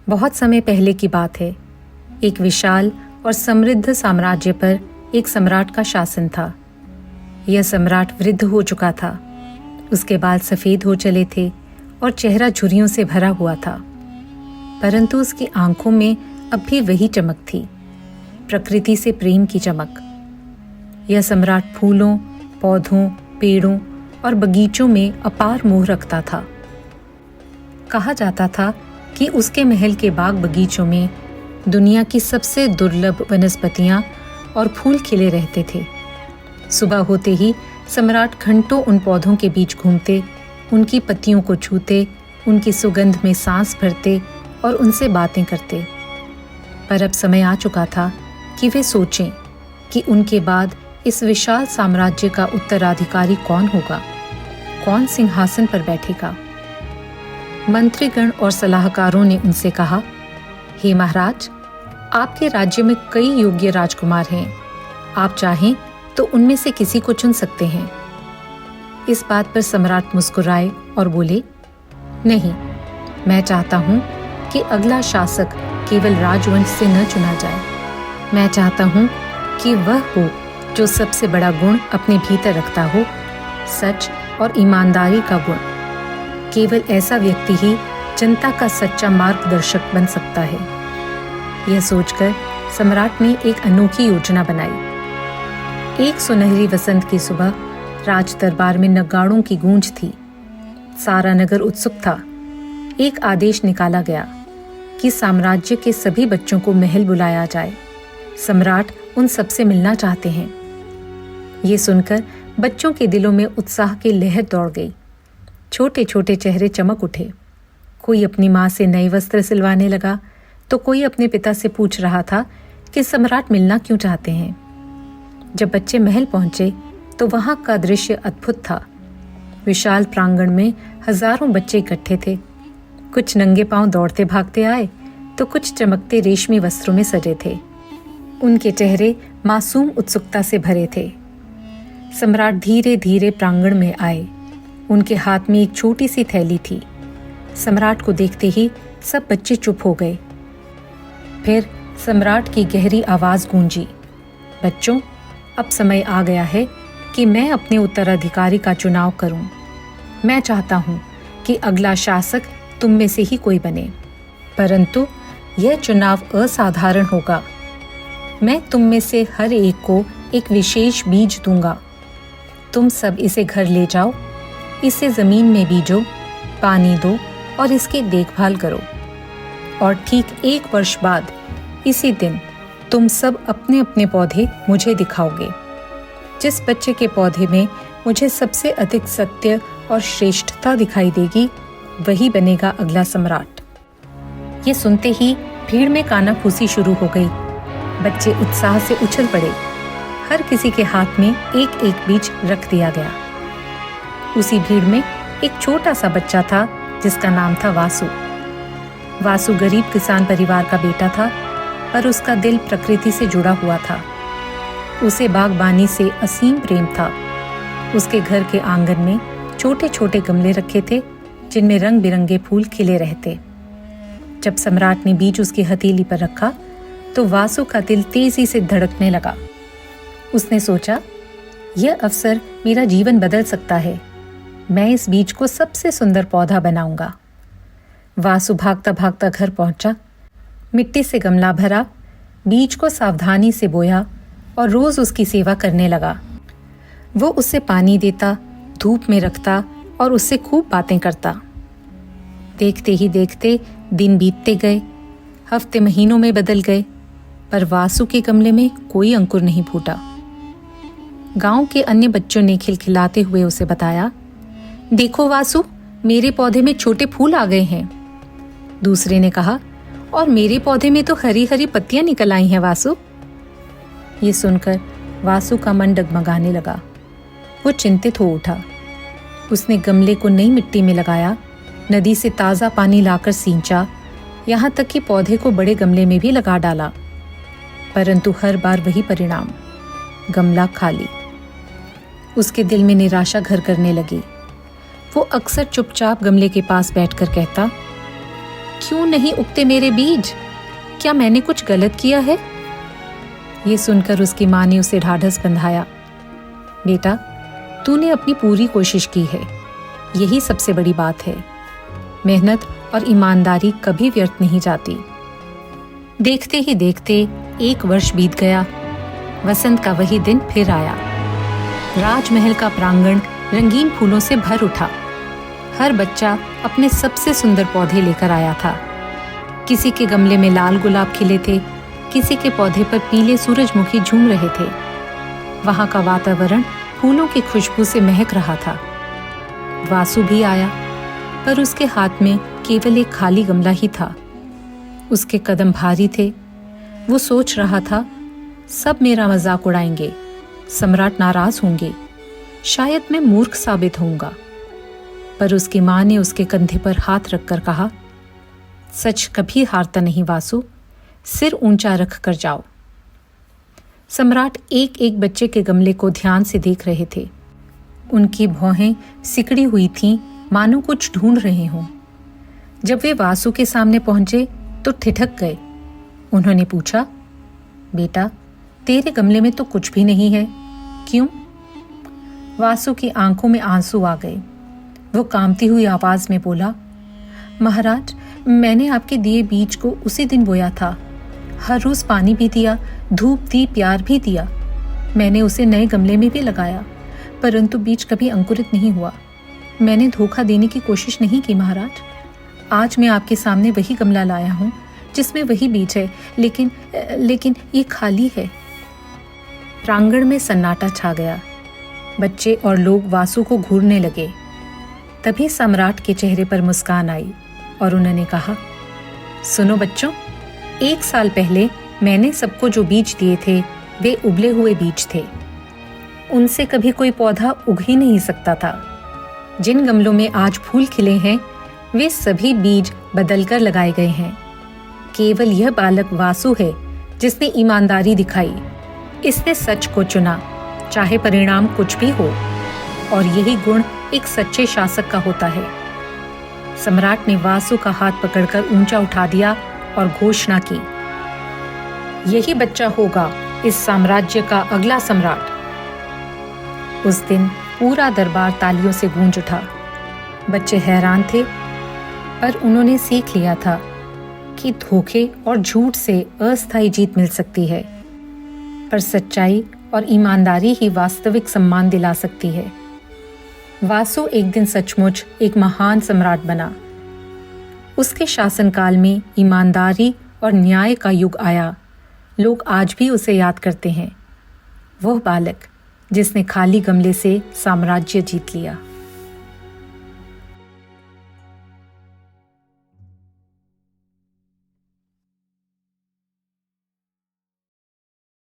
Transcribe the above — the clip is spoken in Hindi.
बहुत समय पहले की बात है। एक विशाल और समृद्ध साम्राज्य पर एक सम्राट का शासन था। यह सम्राट वृद्ध हो चुका था। उसके बाल सफेद हो चले थे और चेहरा झुर्रियों से भरा हुआ था, परंतु उसकी आंखों में अब भी वही चमक थी, प्रकृति से प्रेम की चमक। यह सम्राट फूलों, पौधों, पेड़ों और बगीचों में अपार मोह रखता था। कहा जाता था कि उसके महल के बाग बगीचों में दुनिया की सबसे दुर्लभ वनस्पतियां और फूल खिले रहते थे। सुबह होते ही सम्राट घंटों उन पौधों के बीच घूमते, उनकी पत्तियों को छूते, उनकी सुगंध में सांस भरते और उनसे बातें करते। पर अब समय आ चुका था कि वे सोचें कि उनके बाद इस विशाल साम्राज्य का उत्तराधिकारी कौन होगा, कौन सिंहासन पर बैठेगा। मंत्रीगण और सलाहकारों ने उनसे कहा, हे महाराज, आपके राज्य में कई योग्य राजकुमार हैं। आप चाहें तो उनमें से किसी को चुन सकते हैं। इस बात पर सम्राट मुस्कुराए और बोले, नहीं, मैं चाहता हूं कि अगला शासक केवल राजवंश से न चुना जाए। मैं चाहता हूं कि वह हो जो सबसे बड़ा गुण अपने भीतर रखता हो, सच और ईमानदारी का गुण। केवल ऐसा व्यक्ति ही जनता का सच्चा मार्गदर्शक बन सकता है। यह सोचकर सम्राट ने एक अनोखी योजना बनाई। एक सुनहरी वसंत की सुबह राज दरबार में नगाड़ों की गूंज थी। सारा नगर उत्सुक था। एक आदेश निकाला गया कि साम्राज्य के सभी बच्चों को महल बुलाया जाए। सम्राट उन सबसे मिलना चाहते हैं। ये सुनकर बच्चों के दिलों में उत्साह की लहर दौड़ गई। छोटे छोटे चेहरे चमक उठे। कोई अपनी माँ से नए वस्त्र सिलवाने लगा तो कोई अपने पिता से पूछ रहा था कि सम्राट मिलना क्यों चाहते हैं। जब बच्चे महल पहुंचे तो वहां का दृश्य अद्भुत था। विशाल प्रांगण में हजारों बच्चे इकट्ठे थे। कुछ नंगे पांव दौड़ते भागते आए तो कुछ चमकते रेशमी वस्त्रों में सजे थे। उनके चेहरे मासूम उत्सुकता से भरे थे। सम्राट धीरे धीरे प्रांगण में आए। उनके हाथ में एक छोटी सी थैली थी। सम्राट को देखते ही सब बच्चे चुप हो गए। फिर सम्राट की गहरी आवाज गूंजी, बच्चों, अब समय आ गया है कि मैं अपने उत्तराधिकारी का चुनाव करूं। मैं चाहता हूं कि अगला शासक तुम में से ही कोई बने, परंतु यह चुनाव असाधारण होगा। मैं तुम में से हर एक को एक विशेष बीज दूंगा। तुम सब इसे घर ले जाओ, इसे जमीन में बीजो, पानी दो और इसकी देखभाल करो। और ठीक 1 वर्ष बाद इसी दिन तुम सब अपने अपने पौधे मुझे दिखाओगे। जिस बच्चे के पौधे में मुझे सबसे अधिक सत्य और श्रेष्ठता दिखाई देगी, वही बनेगा अगला सम्राट। ये सुनते ही भीड़ में कानाफूसी शुरू हो गई। बच्चे उत्साह से उछल पड़े। हर किसी के हाथ में एक एक बीज रख दिया गया। उसी भीड़ में एक छोटा सा बच्चा था जिसका नाम था वासु। वासु गरीब किसान परिवार का बेटा था, पर उसका दिल प्रकृति से जुड़ा हुआ था। उसे बागबानी से असीम प्रेम था। उसके घर के आंगन में छोटे छोटे गमले रखे थे जिनमें रंग बिरंगे फूल खिले रहते। जब सम्राट ने बीज उसकी हथेली पर रखा तो वासु का दिल तेजी से धड़कने लगा। उसने सोचा, यह अवसर मेरा जीवन बदल सकता है। मैं इस बीज को सबसे सुंदर पौधा बनाऊंगा। वासु भागता भागता घर पहुंचा, मिट्टी से गमला भरा, बीज को सावधानी से बोया और रोज उसकी सेवा करने लगा। वो उससे पानी देता, धूप में रखता और उससे खूब बातें करता। देखते ही देखते दिन बीतते गए, हफ्ते महीनों में बदल गए, पर वासु के गमले में कोई अंकुर नहीं फूटा। गांव के अन्य बच्चों ने खिलखिलाते हुए उसे बताया, देखो वासु, मेरे पौधे में छोटे फूल आ गए हैं। दूसरे ने कहा, और मेरे पौधे में तो हरी हरी पत्तियां निकल आई हैं वासु। ये सुनकर वासु का मन डगमगाने लगा। वो चिंतित हो उठा। उसने गमले को नई मिट्टी में लगाया, नदी से ताज़ा पानी लाकर सींचा, यहाँ तक कि पौधे को बड़े गमले में भी लगा डाला, परंतु हर बार वही परिणाम, गमला खाली। उसके दिल में निराशा घर करने लगी। वो अक्सर चुपचाप गमले के पास बैठकर कहता, क्यों नहीं उगते मेरे बीज? क्या मैंने कुछ गलत किया है? ये सुनकर उसकी माँ ने उसे ढाढ़स बंधाया। बेटा, तूने अपनी पूरी कोशिश की है, यही सबसे बड़ी बात है। मेहनत और ईमानदारी कभी व्यर्थ नहीं जाती। देखते ही देखते 1 वर्ष बीत गया। वसंत का वही दिन फिर आया। राजमहल का प्रांगण रंगीन फूलों से भर उठा। हर बच्चा अपने सबसे सुंदर पौधे लेकर आया था। किसी के गमले में लाल गुलाब खिले थे, किसी के पौधे पर पीले सूरजमुखी झूम रहे थे। वहां का वातावरण फूलों की खुशबू से महक रहा था। वासु भी आया, पर उसके हाथ में केवल एक खाली गमला ही था। उसके कदम भारी थे। वो सोच रहा था, सब मेरा मजाक उड़ाएंगे, सम्राट नाराज होंगे, शायद मैं मूर्ख साबित होऊंगा। पर उसकी माँ ने उसके कंधे पर हाथ रखकर कहा, सच कभी हारता नहीं वासु, सिर ऊंचा रख कर जाओ। सम्राट एक एक बच्चे के गमले को ध्यान से देख रहे थे। उनकी भौहें सिकड़ी हुई थीं, मानो कुछ ढूंढ रहे हों। जब वे वासु के सामने पहुंचे तो ठिठक गए। उन्होंने पूछा, बेटा, तेरे गमले में तो कुछ भी नहीं है, क्यों? वासु की आंखों में आंसू आ गए। वो कांपती हुई आवाज में बोला, महाराज, मैंने आपके दिए बीज को उसी दिन बोया था। हर रोज पानी भी दिया, धूप दी, प्यार भी दिया। मैंने उसे नए गमले में भी लगाया, परंतु बीज कभी अंकुरित नहीं हुआ। मैंने धोखा देने की कोशिश नहीं की महाराज। आज मैं आपके सामने वही गमला लाया हूँ जिसमें वही बीज है, लेकिन ये खाली है। प्रांगण में सन्नाटा छा गया। बच्चे और लोग वासु को घूरने लगे। तभी सम्राट के चेहरे पर मुस्कान आई और उन्होंने कहा, सुनो बच्चों, 1 साल पहले मैंने सबको जो बीज दिए थे वे उबले हुए बीज थे। उनसे कभी कोई पौधा उग ही नहीं सकता था। जिन गमलों में आज फूल खिले हैं वे सभी बीज बदलकर लगाए गए हैं। केवल यह बालक वासु है जिसने ईमानदारी दिखाई। इसने सच को चुना, चाहे परिणाम कुछ भी हो, और यही गुण एक सच्चे शासक का होता है। सम्राट ने वासु का हाथ पकड़कर ऊंचा उठा दिया और घोषणा की, यही बच्चा होगा इस साम्राज्य का अगला सम्राट। उस दिन पूरा दरबार तालियों से गूंज उठा। बच्चे हैरान थे, पर उन्होंने सीख लिया था कि धोखे और झूठ से अस्थायी जीत मिल सकती है, पर सच्चाई और ईमानदारी ही वास्तविक सम्मान दिला सकती है। वासु एक दिन सचमुच एक महान सम्राट बना। उसके शासनकाल में ईमानदारी और न्याय का युग आया। लोग आज भी उसे याद करते हैं, वह बालक जिसने खाली गमले से साम्राज्य जीत लिया।